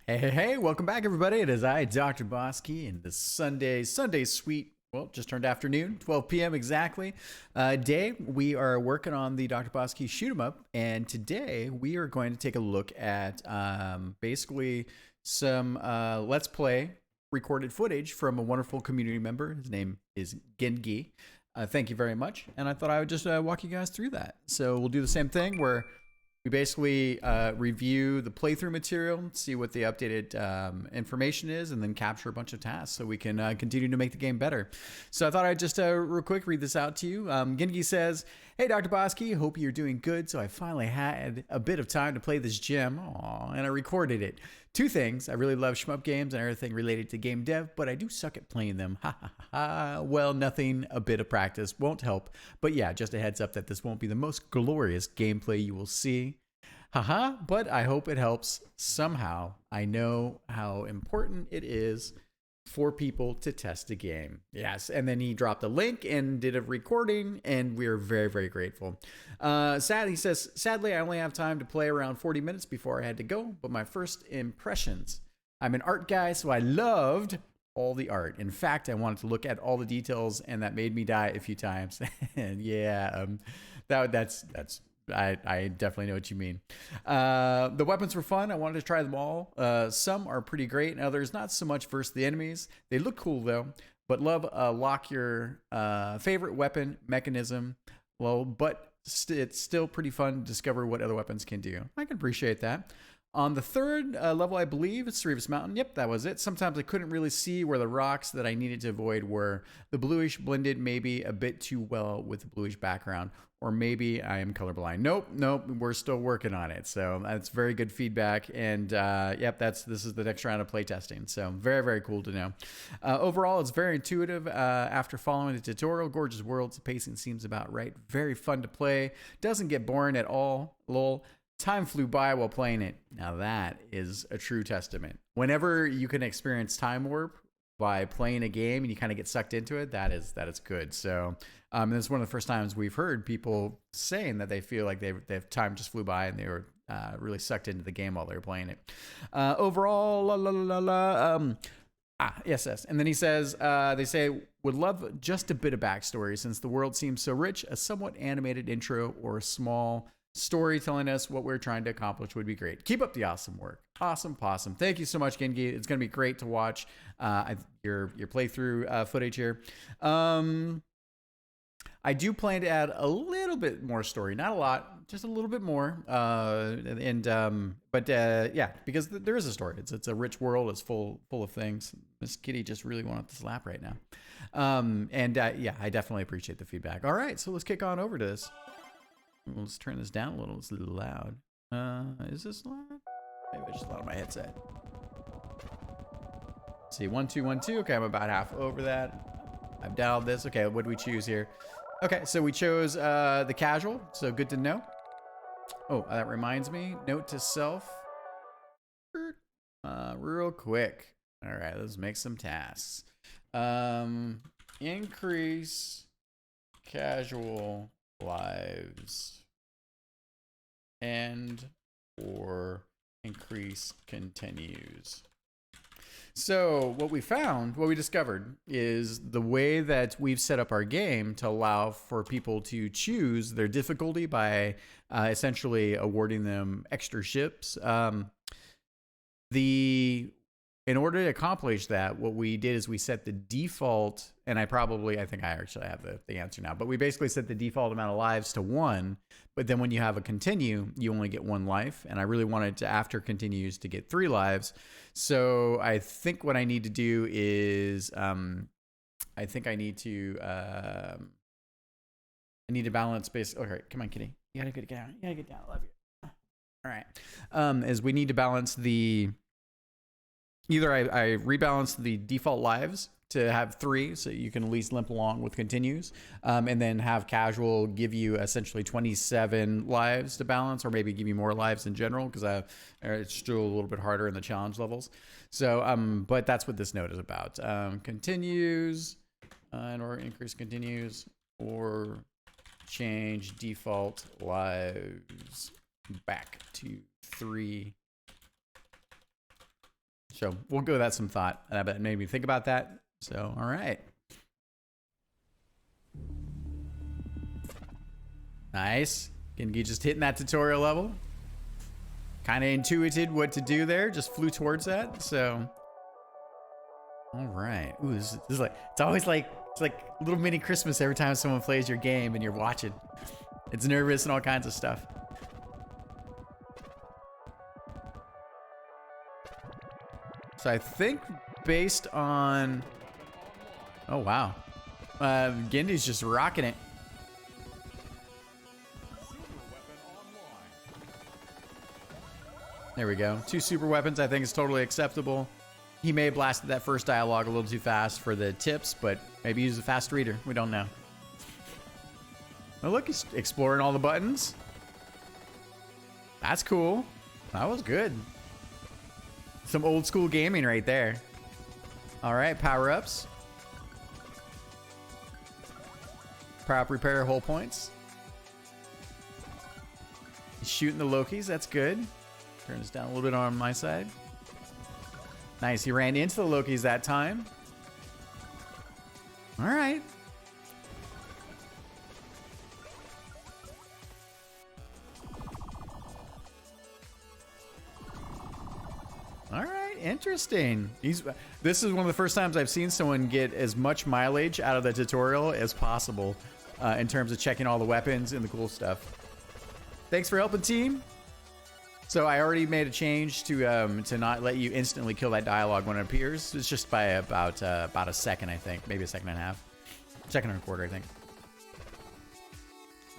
Hey, welcome back, everybody. It is I, DrBossKey, and the Sunday sweet, well, just turned afternoon, 12 p.m. exactly. Day, we are working on the DrBossKey Shoot 'em Up, and today we are going to take a look at basically some Let's Play recorded footage from a wonderful community member. His name is Gendgi. Thank you very much, and I thought I would just walk you guys through that. So we'll do the same thing where we basically review the playthrough material, see what the updated information is, and then capture a bunch of tasks so we can continue to make the game better. So I thought I'd just real quick read this out to you. Gendgi says, "Hey, DrBossKey, hope you're doing good. So I finally had a bit of time to play this gem, and I recorded it. Two things: I really love shmup games and everything related to game dev, but I do suck at playing them. Ha ha ha. Well, nothing. A bit of practice won't help. But yeah, just a heads up that this won't be the most glorious gameplay you will see. Haha, but I hope it helps somehow. I know how important it is for people to test a game." Yes, and then he dropped a link and did a recording, and we are very, very grateful. He says, "Sadly, I only have time to play around 40 minutes before I had to go, but my first impressions. I'm an art guy, so I loved all the art. In fact, I wanted to look at all the details, and that made me die a few times." And yeah, that's I definitely know what you mean. The weapons were fun. I wanted to try them all. Some are pretty great, and others not so much versus the enemies. They look cool though. But love lock your favorite weapon mechanism. Well, but it's still pretty fun to discover what other weapons can do. I can appreciate that. On the third level, I believe it's Cerebus Mountain. Yep, that was it. Sometimes I couldn't really see where the rocks that I needed to avoid were. The bluish blended maybe a bit too well with the bluish background. Or maybe I am colorblind. Nope, we're still working on it. So that's very good feedback. And yep, this is the next round of playtesting. So very, very cool to know. Overall, it's very intuitive. After following the tutorial, gorgeous worlds, the pacing seems about right. Very fun to play. Doesn't get boring at all. Lol. Time flew by while playing it. Now that is a true testament. Whenever you can experience time warp by playing a game and you kind of get sucked into it, that is good. So this is one of the first times we've heard people saying that they feel like they've time just flew by and they were really sucked into the game while they were playing it. Overall, yes. And then he says, they say, would love just a bit of backstory since the world seems so rich. A somewhat animated intro or a small story telling us what we're trying to accomplish would be great. Keep up the awesome work. Awesome possum. Thank you so much, Gendgi. It's going to be great to watch your playthrough footage here. I do plan to add a little bit more story, not a lot, just a little bit more. But yeah, because there is a story. It's a rich world. It's full of things. Miss Kitty just really wanted to slap right now. Yeah, I definitely appreciate the feedback. All right, so let's kick on over to this. Let's turn this down a little. It's a little loud. Is this loud? Maybe it's just loud on my headset. Let's see, 1 2 1 2. Okay, I'm about half over that. I've dialed this. Okay, what do we choose here? Okay, so we chose the casual. So good to know. Oh, that reminds me. Note to self. Real quick. All right, let's make some tasks. Increase casual lives and or increase continues. So what we discovered is the way that we've set up our game to allow for people to choose their difficulty by essentially awarding them extra ships. In order to accomplish that, what we did is we set the default, and I think I actually have the answer now, but we basically set the default amount of lives to 1, but then when you have a continue, you only get 1 life, and I really wanted to, after continues, to get 3 lives. So I think what I need to do is, I need to balance base. Okay, come on, kitty. You gotta get down. I love you. All right. Is we need to balance either I rebalance the default lives to have 3, so you can at least limp along with continues, and then have casual give you essentially 27 lives to balance, or maybe give you more lives in general, because it's still a little bit harder in the challenge levels. So, but that's what this note is about. Continues, or increase continues, or change default lives back to 3 So we'll give that some thought. That made me think about that. So, all right. Nice. Gendgi just hitting that tutorial level. Kind of intuited what to do there. Just flew towards that. So, all right. Ooh, this is like, it's always like, it's like a little mini Christmas every time someone plays your game and you're watching. It's nervous and all kinds of stuff. So I think based on, oh wow, Gendi's just rocking it. There we go. 2 super weapons I think is totally acceptable. He may have blasted that first dialogue a little too fast for the tips, but maybe he's a fast reader. We don't know. Oh look, he's exploring all the buttons. That's cool. That was good. Some old school gaming right there. All right, power-ups. Power-up repair whole points. He's shooting the Lokis, that's good. Turn this down a little bit on my side. Nice, he ran into the Lokis that time. All right. All right, interesting. This is one of the first times I've seen someone get as much mileage out of the tutorial as possible in terms of checking all the weapons and the cool stuff. Thanks for helping, team. So I already made a change to not let you instantly kill that dialogue when it appears. It's just by about a second, I think, maybe a second and a half, second and a quarter, I think.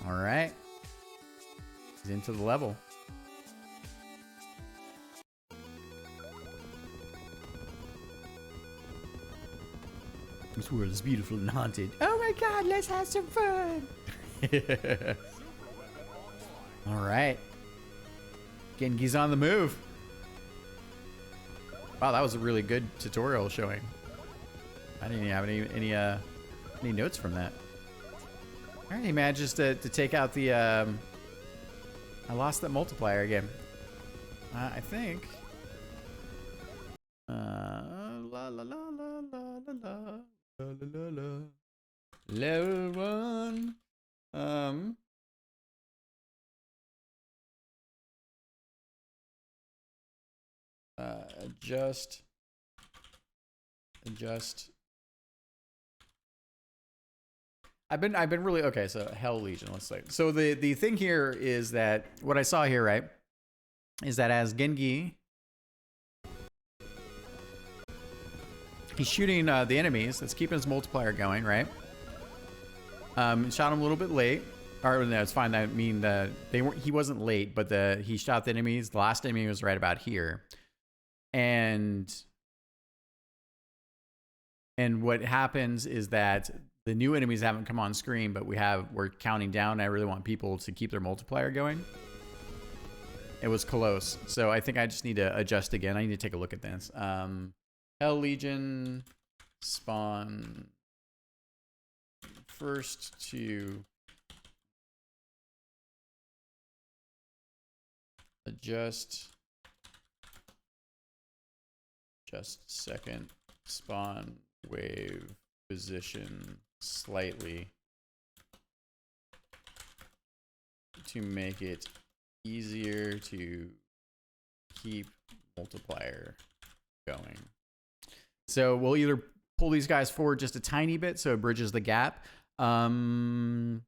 All right, he's into the level. This world is beautiful and haunted. Oh my God, let's have some fun. All right. Gengi's on the move. Wow, that was a really good tutorial showing. I didn't even have any notes from that. All right, he manages to take out the. I lost that multiplier again. I think. La la la la la la la. La, la, la, la. Level 1. Adjust. I've been really okay. So Hell Legion. Let's say. So the thing here is that what I saw here, right, is that as Gendgi. He's shooting the enemies. That's keeping his multiplier going, right? Shot him a little bit late. Or no, it's fine. I mean, he wasn't late, but he shot the enemies. The last enemy was right about here, and what happens is that the new enemies haven't come on screen, but we're counting down. I really want people to keep their multiplier going. It was close, so I think I just need to adjust again. I need to take a look at this. Hell Legion spawn first to adjust second spawn wave position slightly to make it easier to keep multiplier going. So we'll either pull these guys forward just a tiny bit so it bridges the gap, or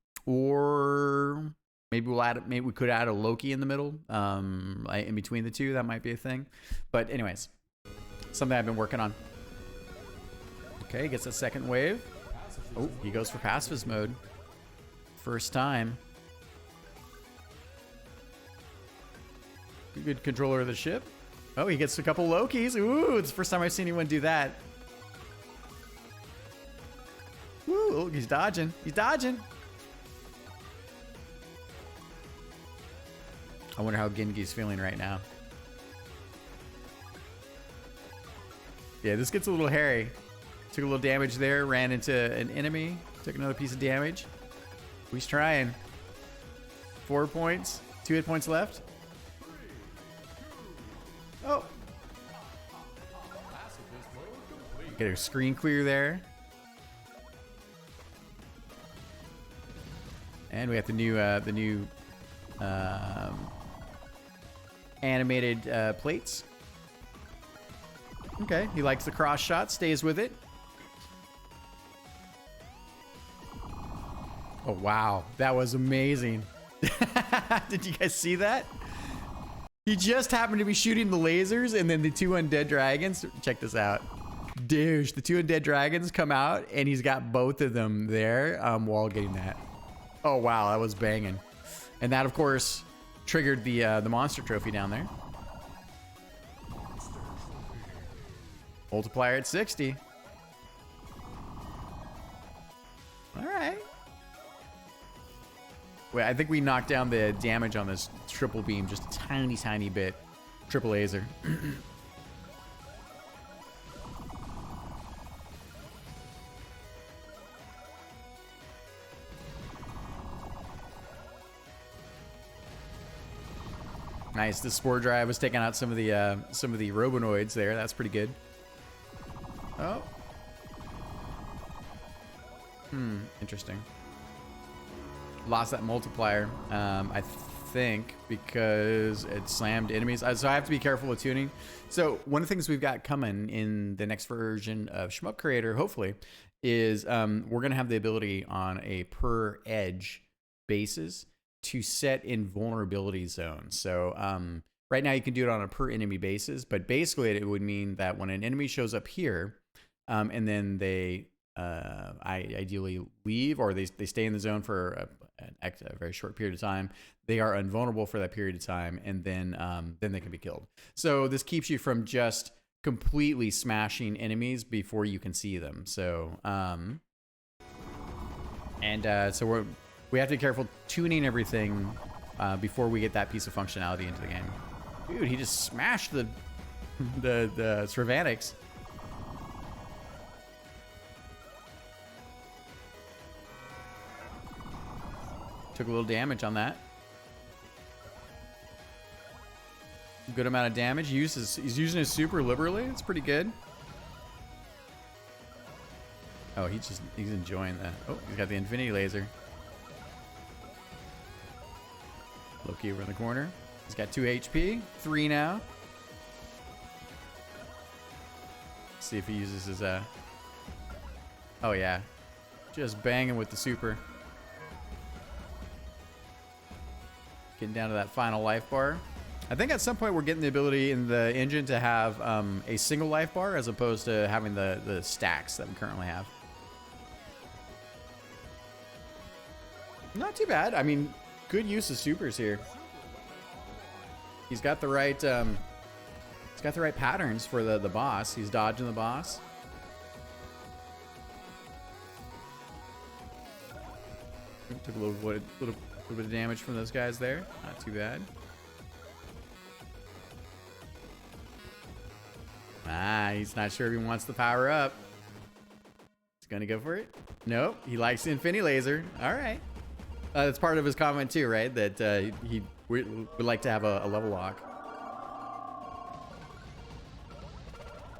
maybe we could add a Loki in the middle, in between the two. That might be a thing. But anyways, something I've been working on. Okay, gets a second wave. Oh, he goes for pacifist mode. First time. Good controller of the ship. Oh, he gets a couple Lokis. Ooh, it's the first time I've seen anyone do that. Ooh, he's dodging. He's dodging. I wonder how Gengi's feeling right now. Yeah, this gets a little hairy. Took a little damage there, ran into an enemy, took another piece of damage. He's trying. 4 points, 2 hit points left. Oh. Get a screen clear there. And we have the new animated plates. Okay, he likes the cross shot, stays with it. Oh, wow. That was amazing. Did you guys see that? He just happened to be shooting the lasers, and then the two undead dragons. Check this out. Douche. The two undead dragons come out, and he's got both of them there while getting that. Oh, wow. That was banging. And that, of course, triggered the monster trophy down there. Multiplier at 60. All right. Wait, I think we knocked down the damage on this triple beam just a tiny, tiny bit. Triple laser. Nice. The spore drive was taking out some of the robonoids there. That's pretty good. Oh. Interesting. Lost that multiplier, I think, because it slammed enemies. So I have to be careful with tuning. So one of the things we've got coming in the next version of SHMUP Creator, hopefully, is we're going to have the ability on a per edge basis to set invulnerability zones. So right now you can do it on a per enemy basis, but basically it would mean that when an enemy shows up here, and then they ideally leave, or they stay in the zone for a very short period of time, they are invulnerable for that period of time, and then they can be killed. So this keeps you from just completely smashing enemies before you can see them. So so we have to be careful tuning everything before we get that piece of functionality into the game. Dude, he just smashed the Cervanics. Took a little damage on that. Good amount of damage. He's using his super liberally. It's pretty good. Oh, he's enjoying that. Oh, he's got the infinity laser. Loki over in the corner. He's got 2 HP. 3 now. Let's see if he uses his oh yeah. Just banging with the super. Getting down to that final life bar. I think at some point we're getting the ability in the engine to have a single life bar as opposed to having the stacks that we currently have. Not too bad. I mean, good use of supers here. He's got the right patterns for the boss. He's dodging the boss. Took a little bit of damage from those guys there. Not too bad. Ah, he's not sure if he wants the power up. He's gonna go for it. Nope, he likes the infinity laser. All right. That's part of his comment too, right? That he would like to have a level lock.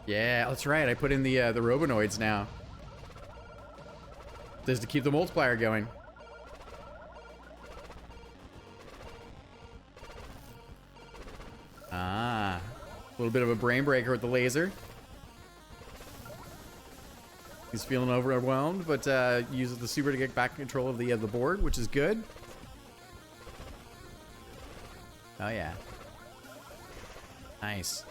Yeah, that's right. I put in the robonoids now. Just to keep the multiplier going. Ah, a little bit of a brain breaker with the laser. He's feeling overwhelmed, but uses the super to get back control of the board, which is good. Oh yeah, nice.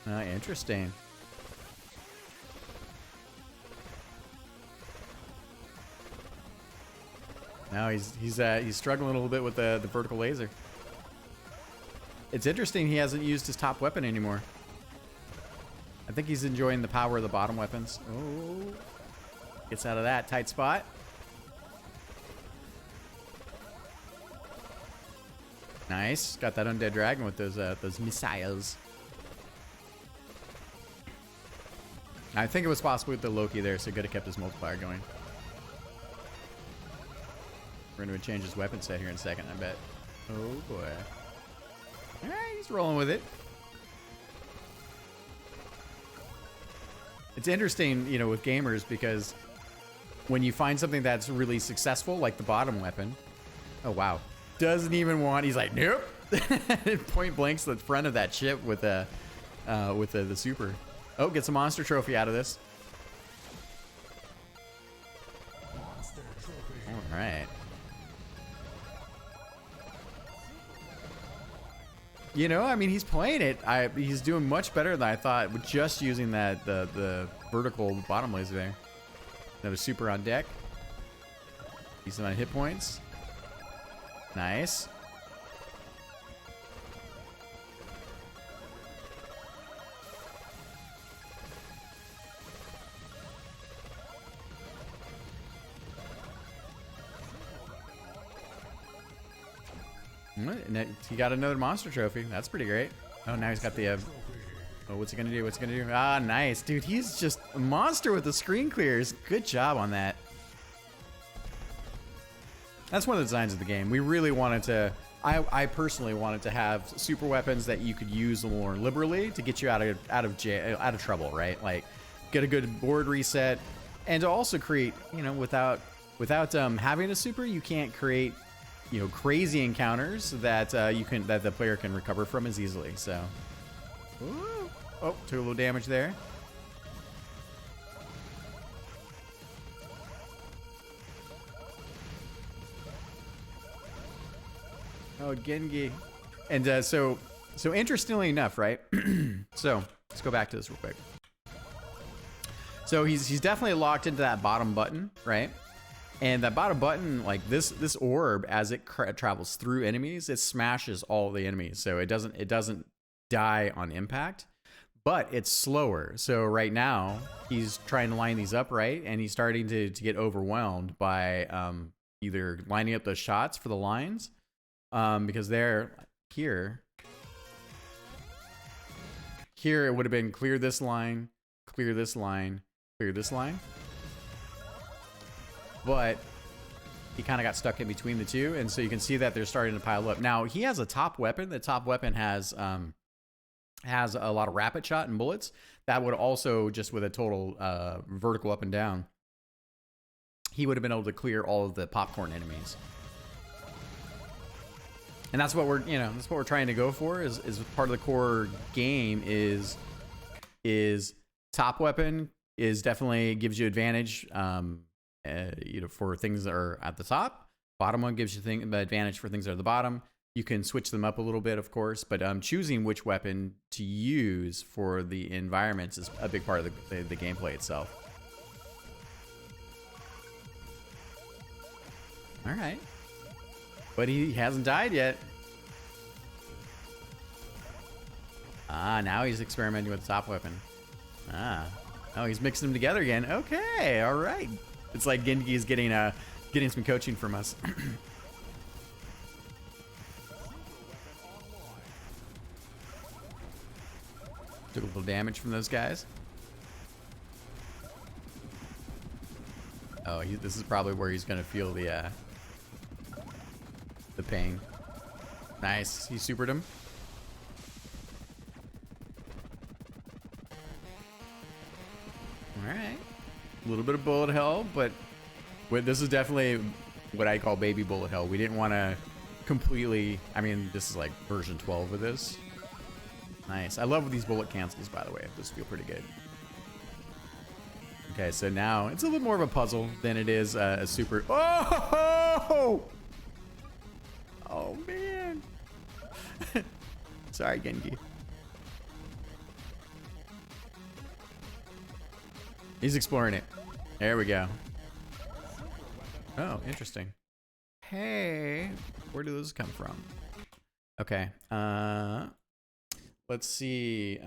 Interesting. Now he's struggling a little bit with the vertical laser. It's interesting he hasn't used his top weapon anymore. I think he's enjoying the power of the bottom weapons. Oh, gets out of that tight spot. Nice, got that undead dragon with those missiles. I think it was possible with the Loki there, so he could have kept his multiplier going. We're going to change his weapon set here in a second, I bet. Oh boy. Alright, he's rolling with it. It's interesting, you know, with gamers, because when you find something that's really successful, like the bottom weapon, oh wow, doesn't even want. He's like, nope. Point blanks the front of that ship with the super. Oh, gets a monster trophy out of this. All right. You know, I mean, he's playing it. He's doing much better than I thought with just using that the vertical bottom laser there. Another super on deck. Decent amount of hit points. Nice. He got another monster trophy. That's pretty great. Oh, now he's got the... oh, what's he gonna do? What's he gonna do? Ah, nice. Dude, he's just a monster with the screen clears. Good job on that. That's one of the designs of the game. We really wanted to... I personally wanted to have super weapons that you could use more liberally to get you out of trouble, right? Like, get a good board reset, and to also create, you know, without having a super, you can't create, you know, crazy encounters that that the player can recover from as easily. So, ooh. Oh, took a little damage there. Oh, Gendgi. And so interestingly enough, right? So let's go back to this real quick. So he's definitely locked into that bottom button, right? And that bottom button, like this orb, as it travels through enemies, it smashes all the enemies. So it doesn't die on impact, but it's slower. So right now he's trying to line these up right, and he's starting to get overwhelmed by either lining up those shots for the lines, because they're here. Here it would have been clear this line, clear this line, clear this line. But he kind of got stuck in between the two, and so you can see that they're starting to pile up. Now he has a top weapon. The top weapon has a lot of rapid shot and bullets. That would also, just with a total vertical up and down, he would have been able to clear all of the popcorn enemies. And that's what we're trying to go for. Is part of the core game is top weapon is definitely gives you advantage. You know, for things that are at the top. Bottom one gives you the advantage for things that are at the bottom. You can switch them up a little bit, of course, but choosing which weapon to use for the environments is a big part of the gameplay itself. All right, but he hasn't died yet. Ah, now he's experimenting with the top weapon. Ah, oh, he's mixing them together again. Okay, all right. It's like Gendgi is getting some coaching from us. Took a little damage from those guys. Oh, this is probably where he's gonna feel the pain. Nice, he supered him. All right. A little bit of bullet hell, but this is definitely what I call baby bullet hell. We didn't want to completely... I mean, this is like version 12 of this. Nice. I love these bullet cancels, by the way. Those feel pretty good. Okay, so now it's a little more of a puzzle than it is a super... Oh! Oh, man. Sorry, Gendgi. He's exploring it. There we go. Oh, interesting. Hey, where do those come from? Okay. Let's see.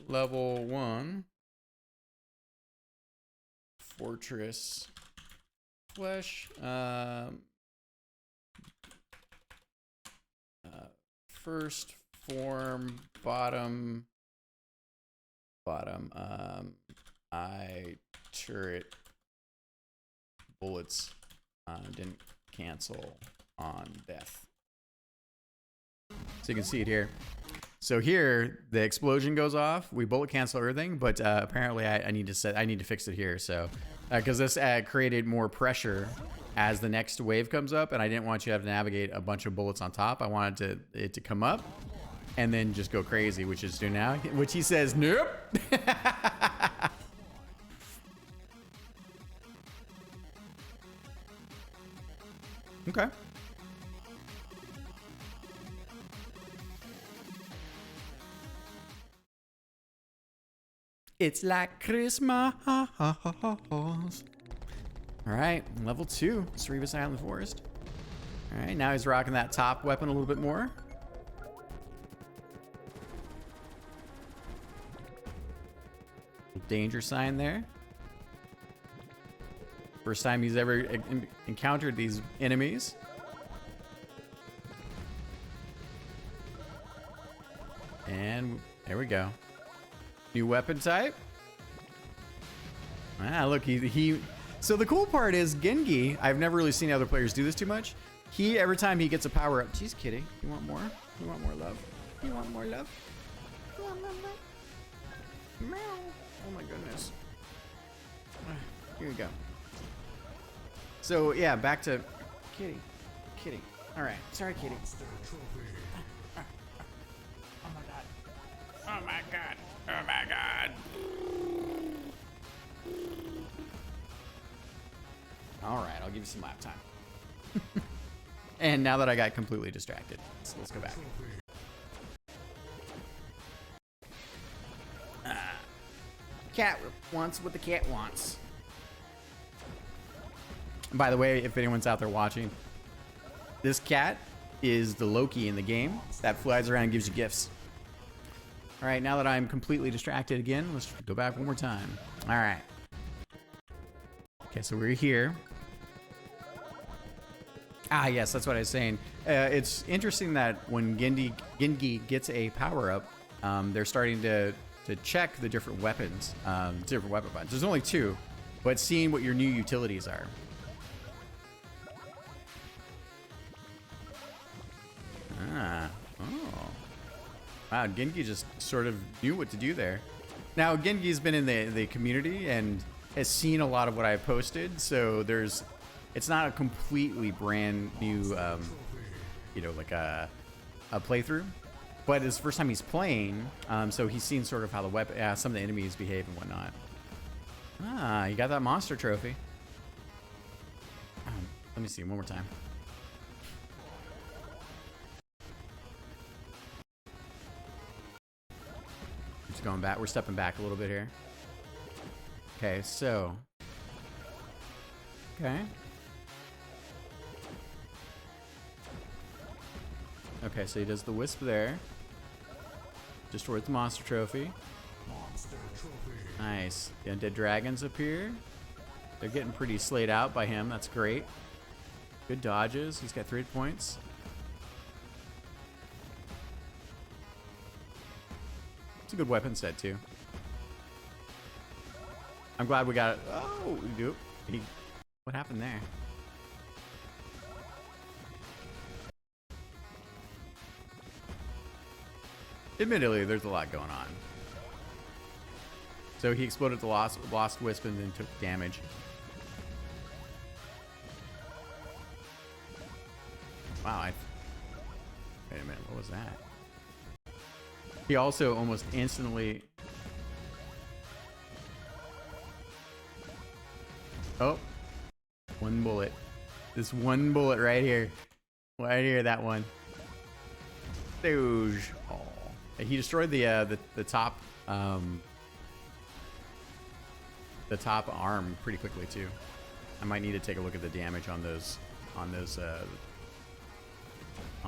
Level 1. Fortress. Flesh. First form. Bottom. Eye turret bullets didn't cancel on death. So you can see it here. So here the explosion goes off. We bullet cancel everything, but apparently I need to fix it here. So because this created more pressure as the next wave comes up, and I didn't want you to have to navigate a bunch of bullets on top. I wanted it to come up and then just go crazy, which is doing now. Which he says, nope. Okay. It's like Christmas. All right, level 2, Cerebus Island Forest. All right, now he's rocking that top weapon a little bit more. Danger sign there. First time he's ever encountered these enemies. And there we go. New weapon type. Ah, look, so the cool part is Gendgi, I've never really seen other players do this too much. Every time he gets a power up, jeez, kitty, you want more? You want more love? You want more love? You want more love? Meow. Oh my goodness. Here we go. So yeah, back to kitty. Kitty. All right. Sorry, kitty. Oh my god. Oh my god. Oh my god. All right, I'll give you some lap time. And now that I got completely distracted, so let's go back. Cat wants what the cat wants. By the way, if anyone's out there watching, this cat is the Loki in the game that flies around and gives you gifts. All right, now that I'm completely distracted again, let's go back one more time. All right. Okay, so we're here. Ah, yes, that's what I was saying. It's interesting that when Gendgi gets a power-up, they're starting to check the different weapons, different weapon buttons. There's only 2, but seeing what your new utilities are. Ah, oh. Wow, Gendgi just sort of knew what to do there. Now, Gengi's been in the community and has seen a lot of what I posted, so it's not a completely brand new, you know, like a playthrough, but it's the first time he's playing, so he's seen sort of how the weapon, some of the enemies behave and whatnot. Ah, you got that monster trophy. Let me see one more time. Just going back. We're stepping back a little bit here. Okay, so. Okay. Okay, so he does the wisp there. Destroyed the monster trophy. Nice. The undead dragons appear. They're getting pretty slayed out by him. That's great. Good dodges. He's got 3 points. It's a good weapon set too. I'm glad we got it. Oh, we do. What happened there? Admittedly, there's a lot going on. So he exploded the lost wisp and then took damage. Wow, wait a minute, what was that? He also almost instantly... Oh, one bullet. This one bullet right here. Right here, that one. Dooge. Oh. He destroyed the top arm pretty quickly too. I might need to take a look at the damage on those on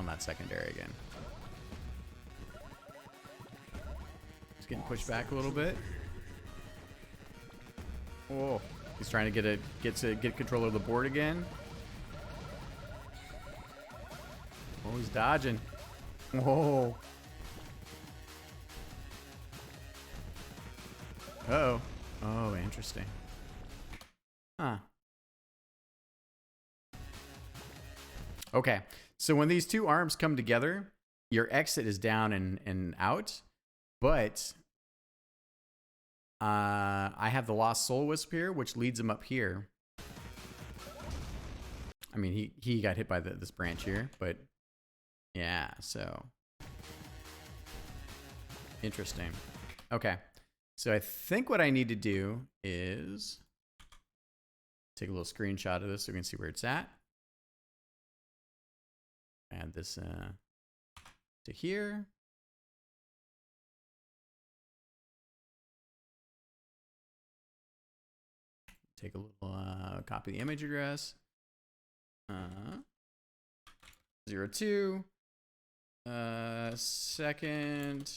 that secondary again. He's getting pushed back a little bit. Oh, he's trying to get control of the board again. Oh, he's dodging. Whoa. Uh-oh. Oh, interesting. Huh. Okay. So when these two arms come together, your exit is down and out, but I have the Lost Soul Wisp here, which leads him up here. I mean, he got hit by this branch here, but yeah, so interesting. Okay, so I think what I need to do is take a little screenshot of this so we can see where it's at. Add this to here. Take a little copy the image address. 02. Second.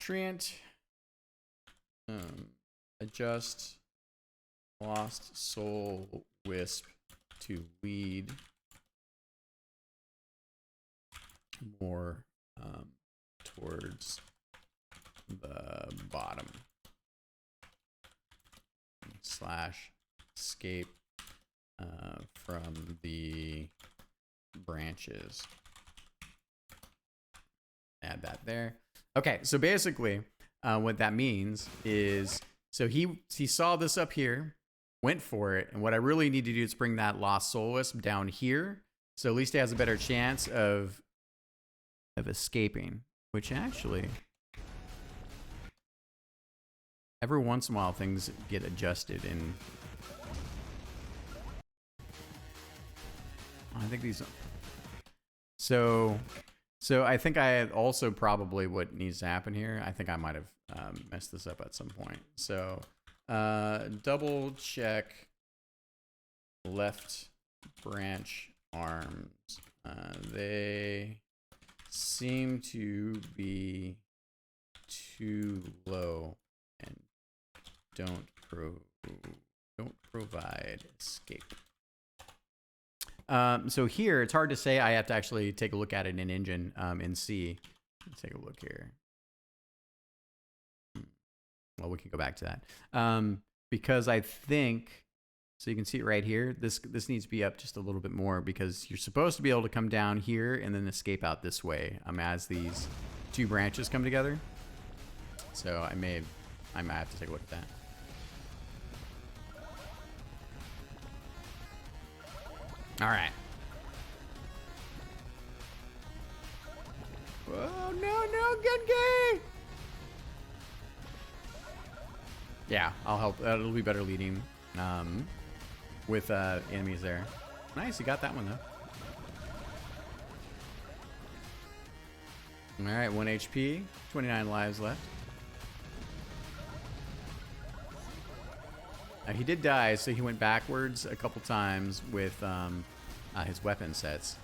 Treant. Adjust Lost Soul Wisp to lead more towards the bottom. Slash escape from the branches. Add that there. Okay, so basically what that means is, so he saw this up here, went for it, and what I really need to do is bring that Lost Soul Wisp down here, so at least he has a better chance of escaping, which actually, every once in a while things get adjusted, and I think these, so I think I also probably what needs to happen here, I think I might have messed this up at some point. So double check left branch arms. They seem to be too low and don't provide escape. So here, it's hard to say. I have to actually take a look at it in Engine and see. Let's take a look here. Well, we can go back to that. Because I think, so you can see it right here. This needs to be up just a little bit more because you're supposed to be able to come down here and then escape out this way as these two branches come together. So I might have to take a look at that. All right. Oh, no, Gendgi! Yeah, I'll help. It'll be better leading with enemies there. Nice, you got that one, though. All right, 1 HP, 29 lives left. He did die, so he went backwards a couple times with his weapon sets.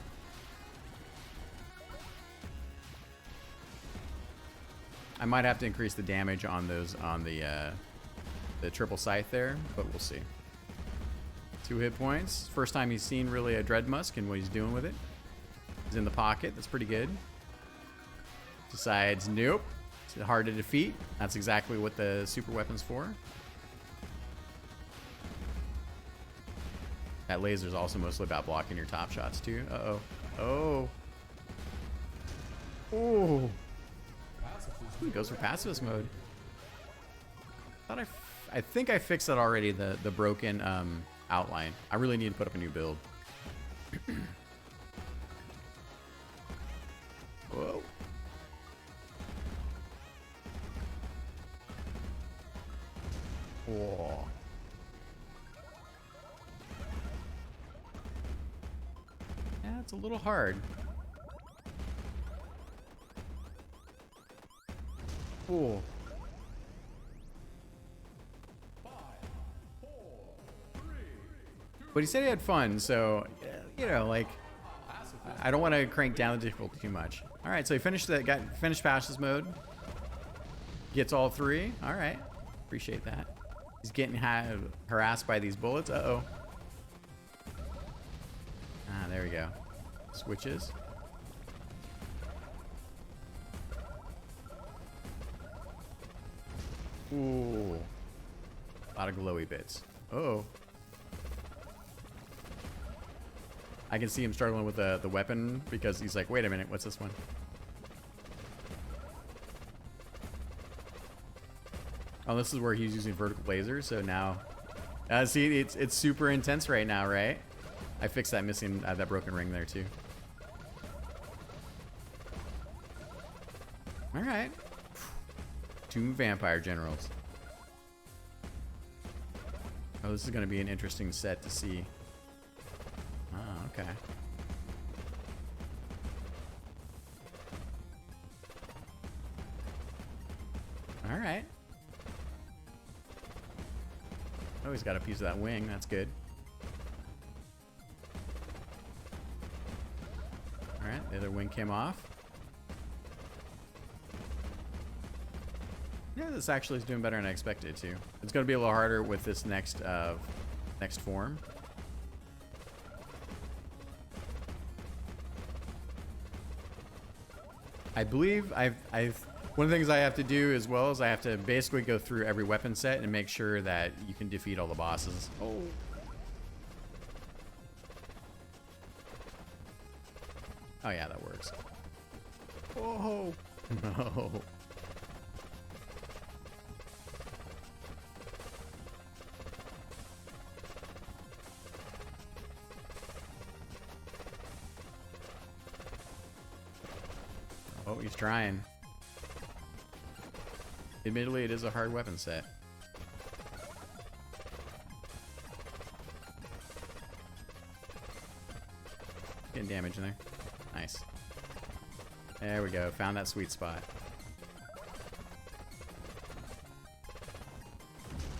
I might have to increase the damage on those on the triple scythe there, but we'll see. 2 hit points. First time he's seen really a Dreadmusk and what he's doing with it. He's in the pocket. That's pretty good. Decides, nope. It's hard to defeat. That's exactly what the super weapon's for. That laser's also mostly about blocking your top shots too. Uh-oh. Oh. Oh. He goes for pacifist mode. I think I fixed that already, the broken outline. I really need to put up a new build. Whoa. Whoa. Yeah, it's a little hard. Cool. 5, 4, 3, 2. But he said he had fun, so you know, like, I don't want to crank down the difficulty too much. All right, so he finished pacifist mode. Gets all 3. All right, appreciate that. He's getting harassed by these bullets. Uh-oh. Ah, there we go. Switches. Ooh. A lot of glowy bits. Uh-oh. I can see him struggling with the weapon because he's like, wait a minute, what's this one? Oh, this is where he's using vertical lasers. So now, see, it's super intense right now, right? I fixed that missing, that broken ring there too. All right. 2 vampire generals. Oh, this is going to be an interesting set to see. Oh, okay. All right. Oh, he's got a piece of that wing. That's good. All right, the other wing came off. Yeah, this actually is doing better than I expected it to. It's going to be a little harder with this next form. I believe one of the things I have to do as well is I have to basically go through every weapon set and make sure that you can defeat all the bosses. Oh. Oh yeah, that works. Oh no. Oh, he's trying. Admittedly, it is a hard weapon set. Getting damage in there. Nice. There we go. Found that sweet spot.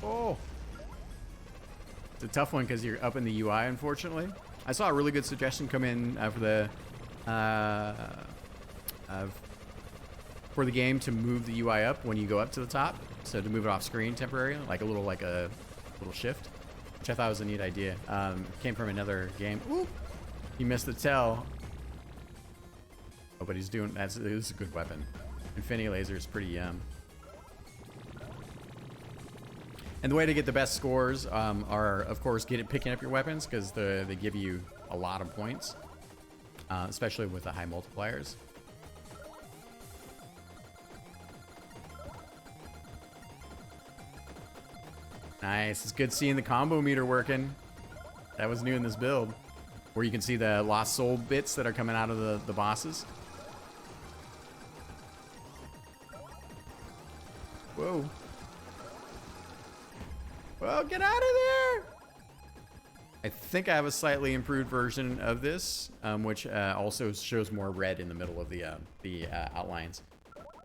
Oh! It's a tough one because you're up in the UI, unfortunately. I saw a really good suggestion come in for the game to move the UI up when you go up to the top. So to move it off screen temporarily, like a little shift, which I thought was a neat idea. Came from another game. Ooh, he missed the tell. Oh, but he's doing, this is a good weapon. Infinity laser is pretty yum. And the way to get the best scores are, of course, picking up your weapons because they give you a lot of points, especially with the high multipliers. Nice. It's good seeing the combo meter working. That was new in this build, where you can see the lost soul bits that are coming out of the bosses. Whoa. Well, get out of there! I think I have a slightly improved version of this, which also shows more red in the middle of the outlines.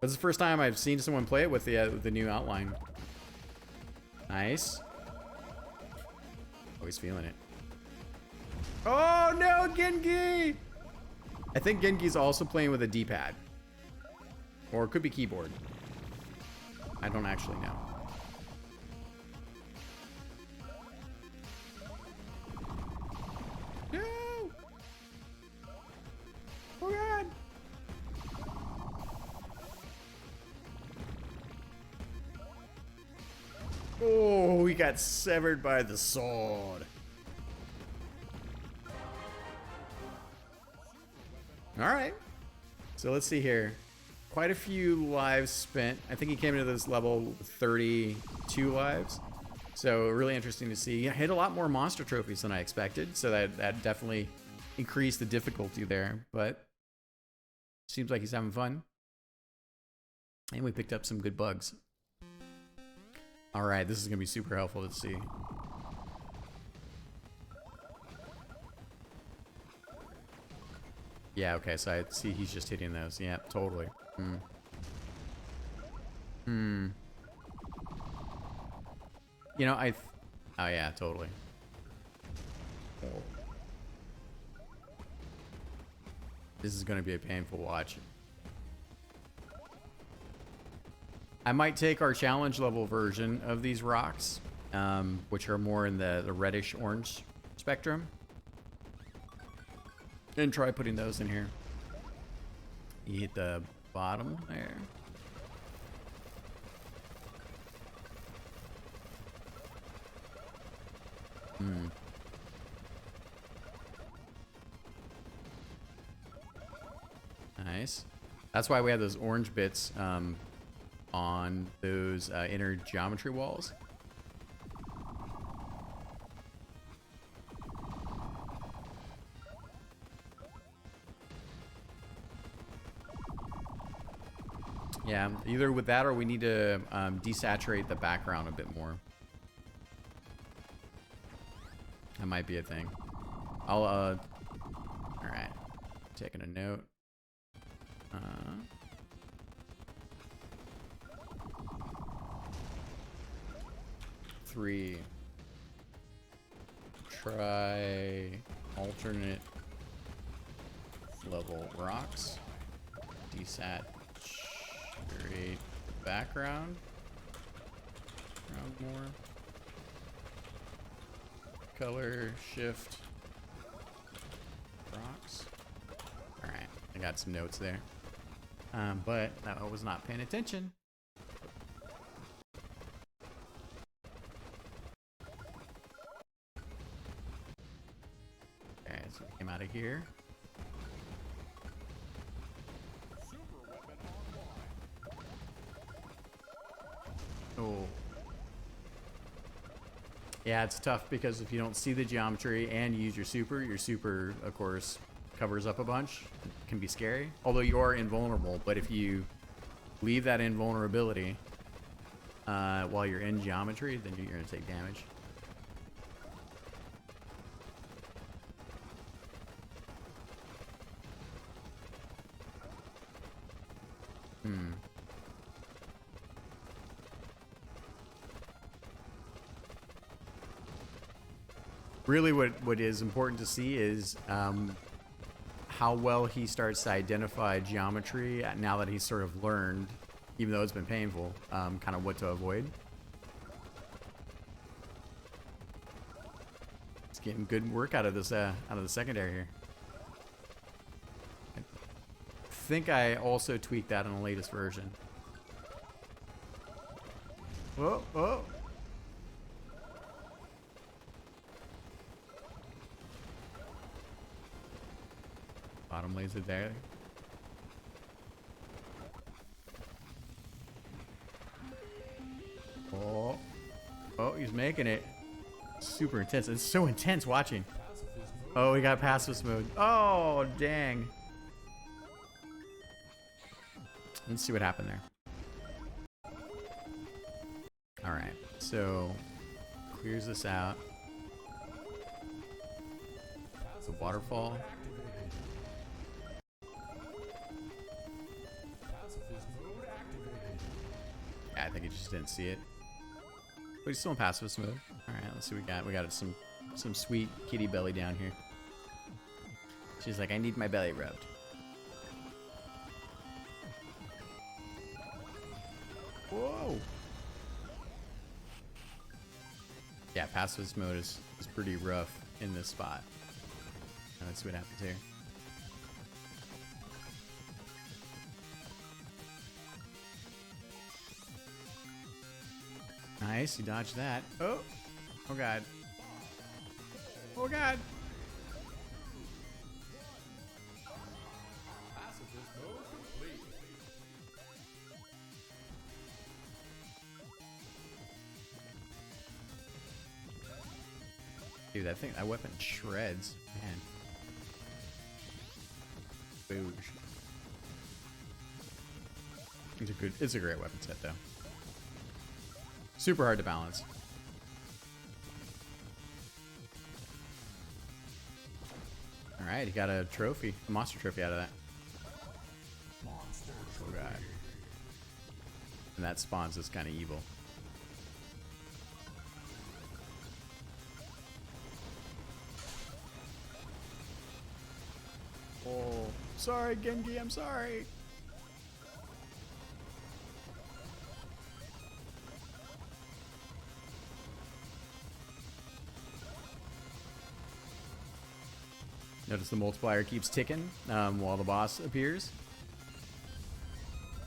This is the first time I've seen someone play it with the new outline. Nice. Oh, he's feeling it. Oh no, Gendgi! I think Gengi's also playing with a D-pad. Or it could be keyboard. I don't actually know. No! Oh god! Oh, he got severed by the sword. All right. So let's see here. Quite a few lives spent. I think he came into this level with 32 lives. So really interesting to see. He hit a lot more monster trophies than I expected. So that definitely increased the difficulty there. But seems like he's having fun. And we picked up some good bugs. All right, this is going to be super helpful to see. Yeah, okay, so I see he's just hitting those. Yeah, totally. You know, oh yeah, totally. This is going to be a painful watch. I might take our challenge level version of these rocks, which are more in the reddish orange spectrum, and try putting those in here. You hit the bottom there. Nice. That's why we have those orange bits on those inner geometry walls. Yeah, either with that or we need to desaturate the background a bit more. That might be a thing. I'll, all right, taking a note. 3. Try alternate level rocks. Desaturate background. Around more. Color shift rocks. All right, I got some notes there, but I was not paying attention. Okay, so we came out of here. Oh. Yeah, it's tough because if you don't see the geometry and you use your super, of course, covers up a bunch. It can be scary. Although you are invulnerable, but if you leave that invulnerability while you're in geometry, then you're going to take damage. Really what is important to see is how well he starts to identify geometry now that he's sort of learned, even though it's been painful, kind of what to avoid. It's getting good work out of this out of the secondary here. I think I also tweaked that in the latest version. Whoa, whoa. Bottom laser there. Oh, oh, he's making it. Super intense. It's so intense watching. Oh, we got passive mode. Oh, dang. Let's see what happened there. All right, so clears this out. The waterfall. Yeah, I think he just didn't see it. But he's still in passive mode. Alright, let's see what we got. We got some sweet kitty belly down here. She's like, I need my belly rubbed. Whoa! Yeah, passive mode is pretty rough in this spot. Now let's see what happens here. Nice, he dodged that. Oh! Oh god. Oh god! Dude, that weapon shreds, man. Booge. It's a great weapon set though. Super hard to balance. Alright, he got a trophy, a monster trophy out of that. Oh god. And that spawns is kind of evil. Oh, sorry Gendgi, I'm sorry. Notice the multiplier keeps ticking while the boss appears.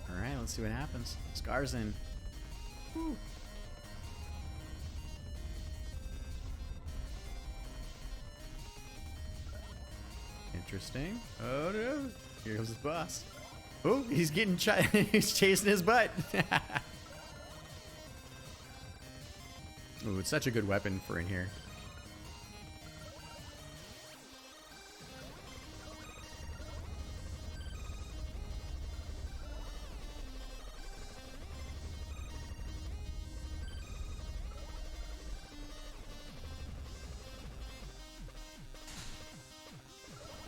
Alright, let's see what happens. Scar's in. Whew. Interesting. Oh no. Here comes the boss. Oh, he's getting he's chasing his butt. Ooh, it's such a good weapon for in here.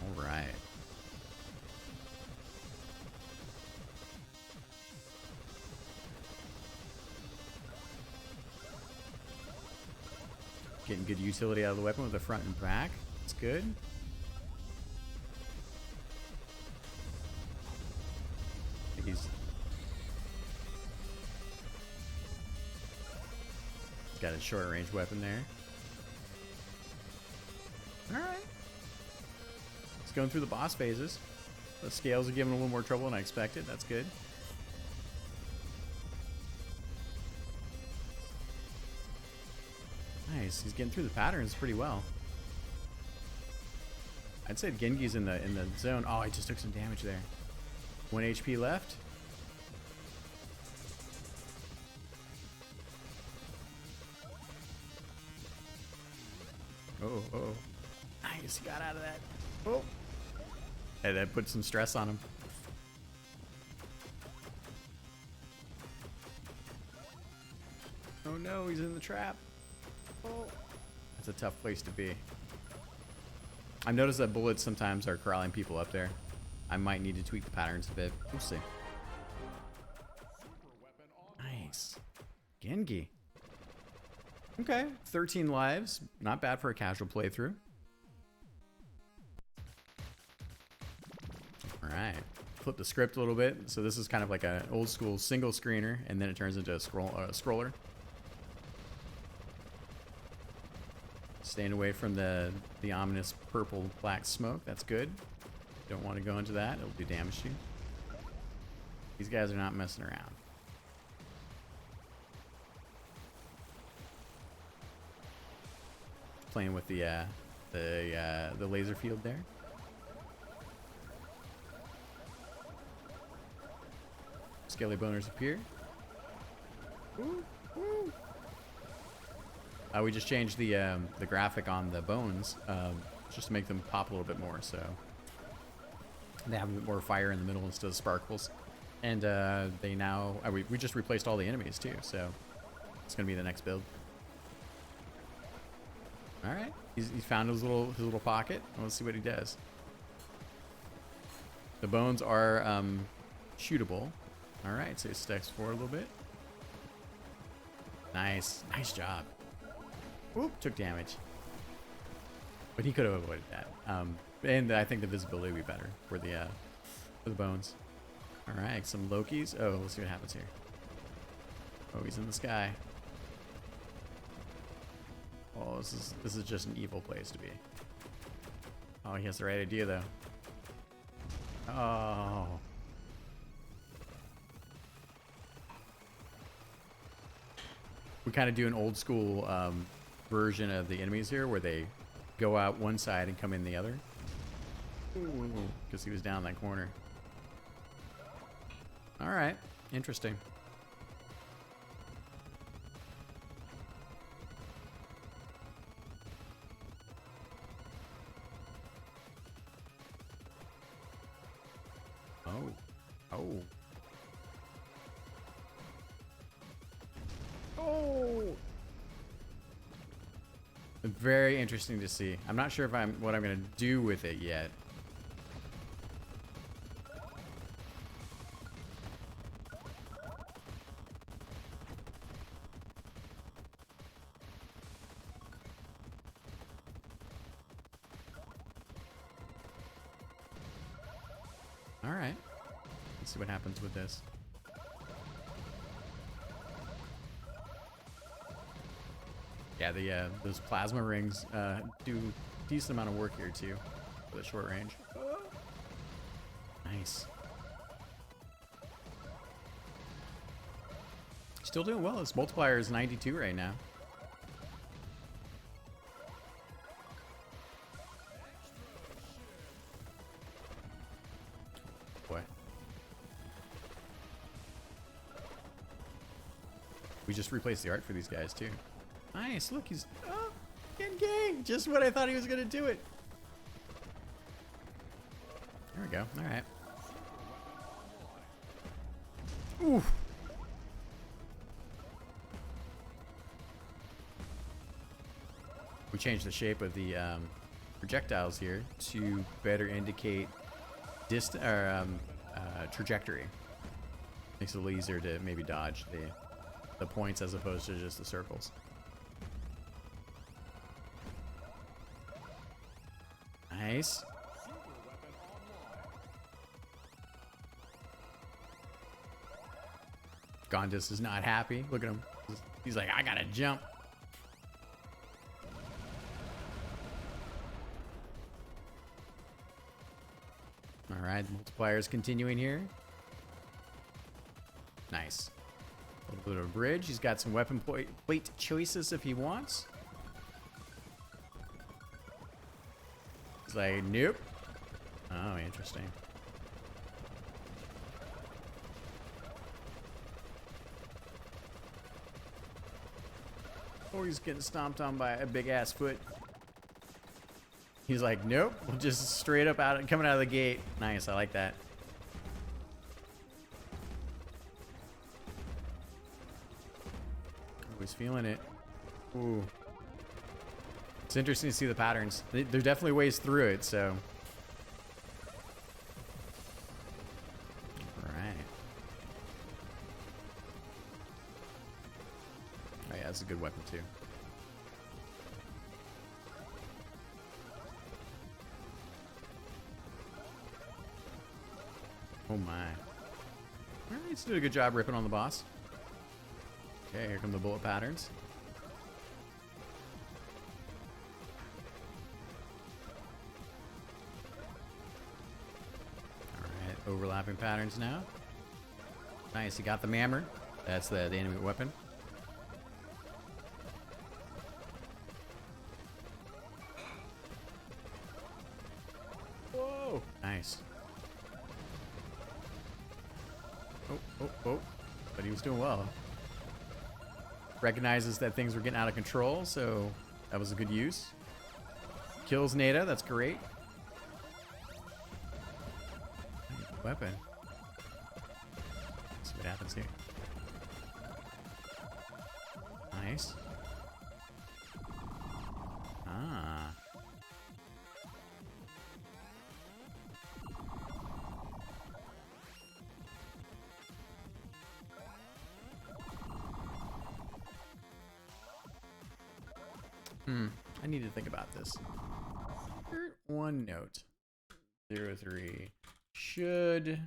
All right. Getting good utility out of the weapon with the front and back. That's good. I think he's got a short range weapon there. Alright. He's going through the boss phases. The scales are giving him a little more trouble than I expected. That's good. Nice. He's getting through the patterns pretty well. I'd say Gengi's in the zone. Oh, he just took some damage there. 1 HP left. Oh. Nice. He got out of that. Oh. Hey, that put some stress on him. Oh no, he's in the trap. Oh. That's a tough place to be. I've noticed that bullets sometimes are corralling people up there. I might need to tweak the patterns a bit. We'll see. Nice. Gengi. Okay, 13 lives. Not bad for a casual playthrough. Alright. Flip the script a little bit. So this is kind of like an old school single screener, and then it turns into a scroller. Staying away from the ominous purple black smoke. That's good. Don't want to go into that. It'll do damage to you. These guys are not messing around. Playing with the laser field there. Skelly boners appear. Woo, woo. We just changed the graphic on the bones just to make them pop a little bit more, so they have a bit more fire in the middle instead of sparkles. And they now we just replaced all the enemies too, so it's gonna be the next build. All right, he's found his little pocket. Let's see what he does. The bones are shootable. All right, so he stacks forward a little bit. Nice job. Oop, took damage. But he could have avoided that. And I think the visibility would be better for the bones. All right, some Lokis. Oh, let's see what happens here. Oh, he's in the sky. Oh, this is just an evil place to be. Oh, he has the right idea though. Oh. We kind of do an old school version of the enemies here where they go out one side and come in the other. Because he was down that corner. All right, interesting. Oh. Very interesting to see. I'm not sure if what I'm gonna do with it yet. All right, let's see what happens with this. Yeah, those plasma rings do a decent amount of work here too, for the short range. Nice. Still doing well. His multiplier is 92 right now. Boy. We just replaced the art for these guys too. Nice. Look, he's Gendgi. Just what I thought he was gonna do it. There we go. All right. Oof. We changed the shape of the projectiles here to better indicate distance or trajectory. Makes it a little easier to maybe dodge the points as opposed to just the circles. Nice. Gondis is not happy. Look at him. He's like, I gotta jump. All right, multipliers continuing here. Nice. A little bit of a bridge. He's got some weapon plate choices if he wants. He's like, nope. Oh, interesting. Oh, he's getting stomped on by a big ass foot. He's like, nope. We'll just straight up coming out of the gate. Nice, I like that. Always feeling it. Ooh. It's interesting to see the patterns. There are definitely ways through it, so. Alright. Oh yeah, that's a good weapon too. Oh my. Alright, he's doing a good job ripping on the boss. Okay, here come the bullet patterns. Alright, overlapping patterns now. Nice, he got the mammer. That's the enemy weapon. Whoa! Nice. Oh. But he was doing well. Recognizes that things were getting out of control, so that was a good use. Kills Nada, that's great. Weapon. Let's see what happens here. Nice. Ah. I need to think about this. One note. 03. Should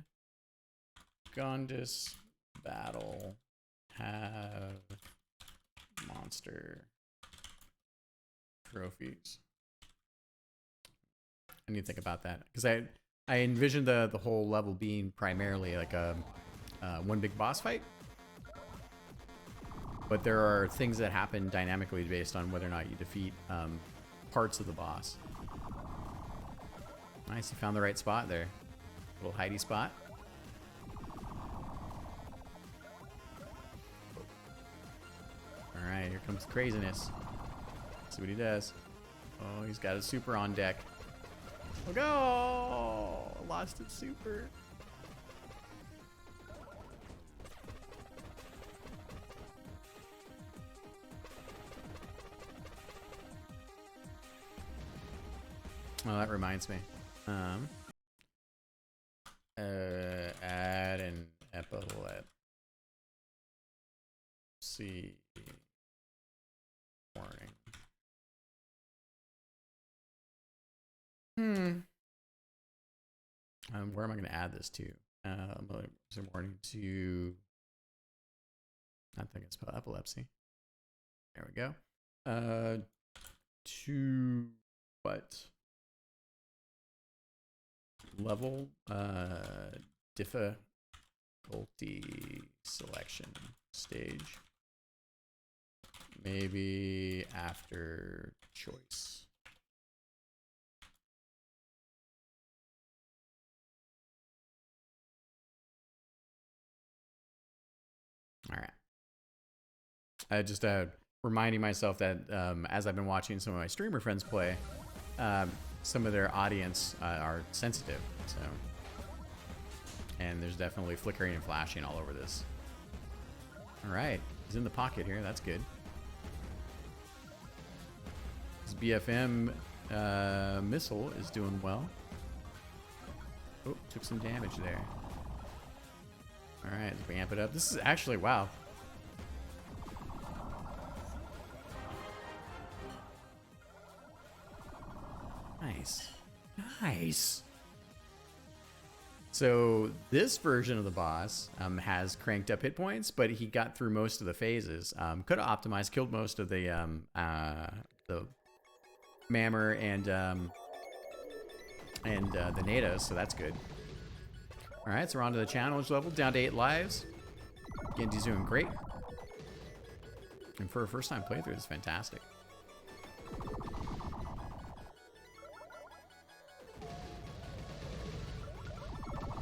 Gondis battle have monster trophies? I need to think about that because I envisioned the whole level being primarily like a one big boss fight. But there are things that happen dynamically based on whether or not you defeat parts of the boss. Nice, you found the right spot there. Little hidey spot. Alright, here comes the craziness. Let's see what he does. Oh, he's got his super on deck. Oh, go! Lost its super. Oh, that reminds me. Add an epilepsy warning. Where am I going to add this to? Some warning to. I think it's spelled epilepsy. There we go. To what? Level difficulty selection stage. Maybe after choice. All right. just reminding myself that as I've been watching some of my streamer friends play, some of their audience are sensitive. So, and there's definitely flickering and flashing all over this. All right, he's in the pocket here. That's good. His BFM missile is doing well. Oh, took some damage there. All right, let's amp it up. This is actually, wow. Nice. Nice. So this version of the boss has cranked up hit points, but he got through most of the phases. Could have optimized, killed most of the Mammer and the Nados, so that's good. All right, so we're on to the challenge level, down to 8 lives. Genji's doing great. And for a first time playthrough, it's fantastic.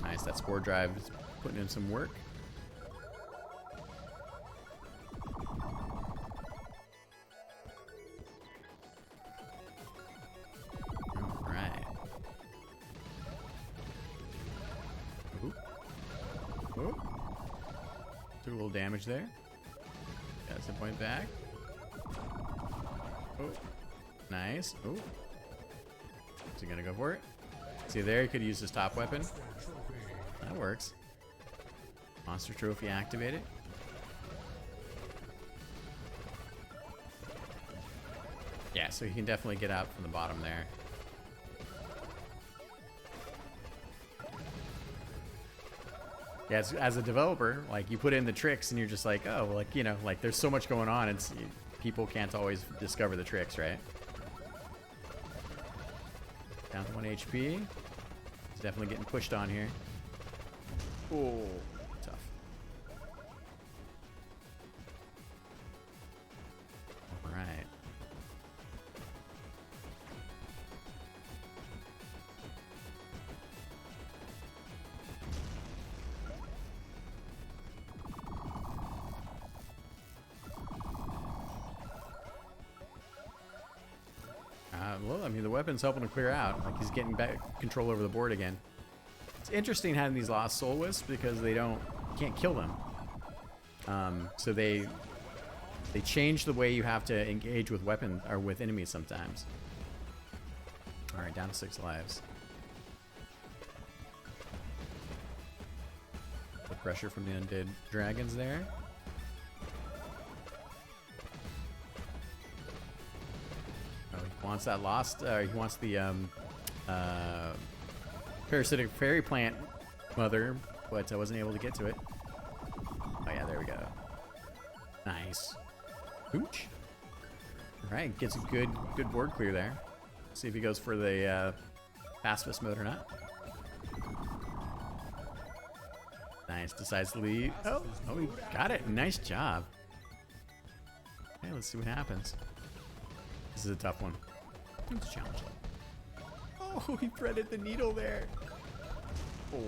Nice, that spore drive is putting in some work. All right. Ooh. Oh. Took a little damage there. Got some point back. Oh, nice. Oh, is he gonna go for it? See there, he could use his top weapon. That works. Monster trophy activated. Yeah, so he can definitely get out from the bottom there. Yeah, as a developer, like you put in the tricks and you're just like, oh, like, you know, like there's so much going on. It's people can't always discover the tricks, right? Down to 1 HP. He's definitely getting pushed on here. Oh, tough. All right. Well, I mean, the weapon's helping to clear out. Like, he's getting back control over the board again. It's interesting having these lost soul wisps because they don't, you can't kill them. So they change the way you have to engage with weapons or with enemies sometimes. All right, down to 6 lives. The pressure from the undead dragons there. He wants that lost, he wants the parasitic fairy plant mother, but I wasn't able to get to it. Oh yeah, there we go. Nice. Hooch. All right, gets a good board clear there. See if he goes for the pacifist mode or not. Nice, decides to leave. Oh, he got it. Nice job. Okay, let's see what happens. This is a tough one. It's a challenge. Oh, he threaded the needle there. Oh.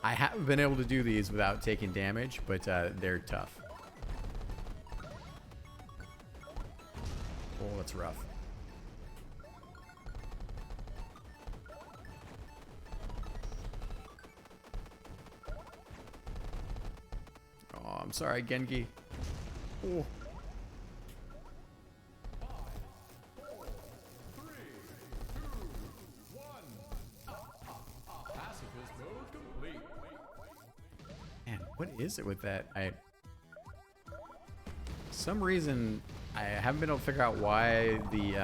I haven't been able to do these without taking damage, but they're tough. Oh, that's rough. Oh, I'm sorry, Gengi. Oh. What is it with that? Some reason I haven't been able to figure out why the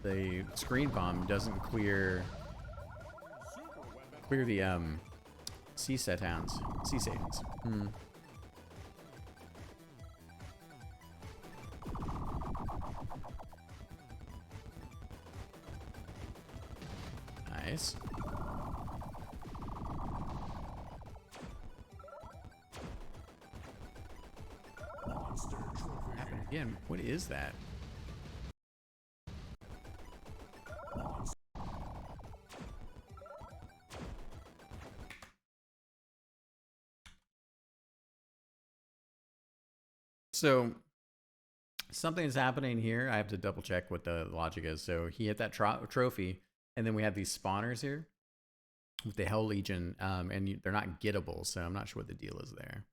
the screen bomb doesn't clear the sea satans. Nice. Again, what is that? So something is happening here. I have to double check what the logic is. So he hit that trophy, and then we have these spawners here with the Hell Legion, and they're not gettable, so I'm not sure what the deal is there.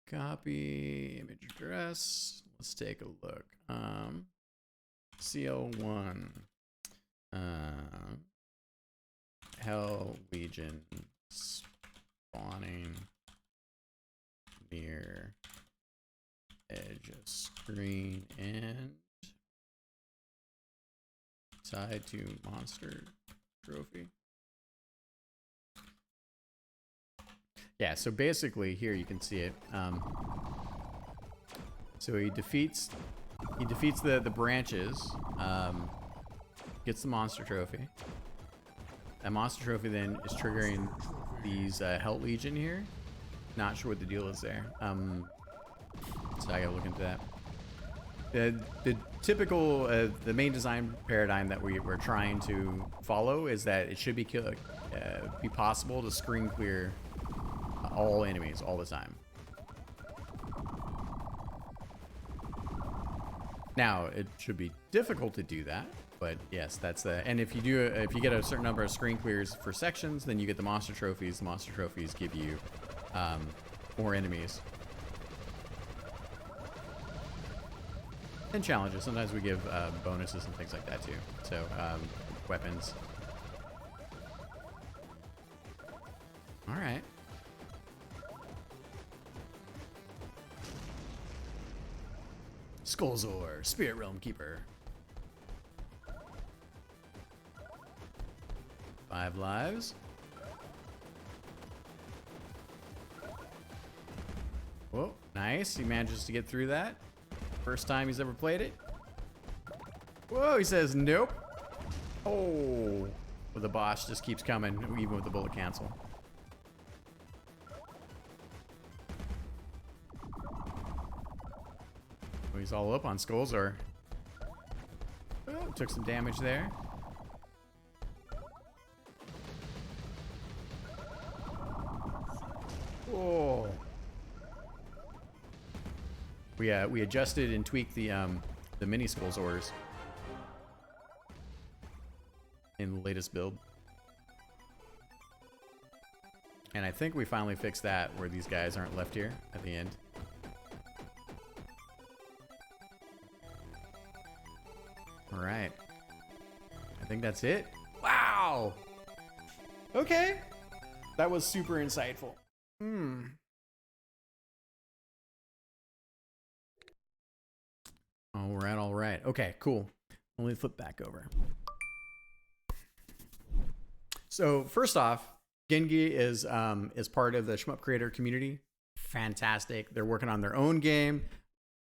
Copy image address. Let's take a look. CL1. Hell Legion spawning near edge of screen and tied to monster trophy. Yeah, so basically here you can see it. So he defeats the branches, gets the monster trophy. That monster trophy then is triggering these Hell Legion here. Not sure what the deal is there. So I gotta look into that. The typical, the main design paradigm that we're trying to follow is that it should be possible to screen clear all enemies all the time. Now it should be difficult to do that, but yes, that's the. And if you get a certain number of screen clears for sections, then you get the monster trophies. The monster trophies give you more enemies and challenges. Sometimes we give bonuses and things like that too. So weapons. All right. Skullzor, Spirit Realm Keeper. 5 lives. Whoa, nice. He manages to get through that. First time he's ever played it. Whoa, he says nope. Oh, well, the boss just keeps coming, even with the bullet cancel. He's all up on Skullzor. Oh, took some damage there. Oh. We adjusted and tweaked the mini Skullzors in the latest build. And I think we finally fixed that where these guys aren't left here at the end. All right. I think that's it. Wow. Okay. That was super insightful. All right. Okay, cool. Let me flip back over. So first off, Gendgi is part of the SHMUP Creator community. Fantastic. They're working on their own game.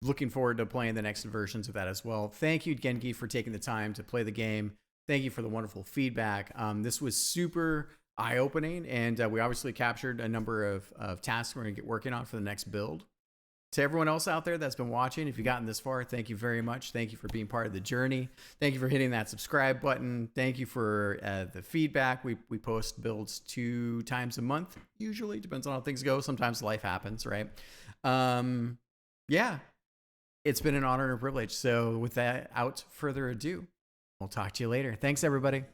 Looking forward to playing the next versions of that as well. Thank you, Gendgi, for taking the time to play the game. Thank you for the wonderful feedback. This was super eye-opening, and we obviously captured a number of tasks we're going to get working on for the next build. To everyone else out there that's been watching, if you've gotten this far, thank you very much. Thank you for being part of the journey. Thank you for hitting that subscribe button. Thank you for the feedback. We post builds 2 times a month, usually. Depends on how things go. Sometimes life happens, right? Yeah. It's been an honor and a privilege. So without further ado, we'll talk to you later. Thanks, everybody.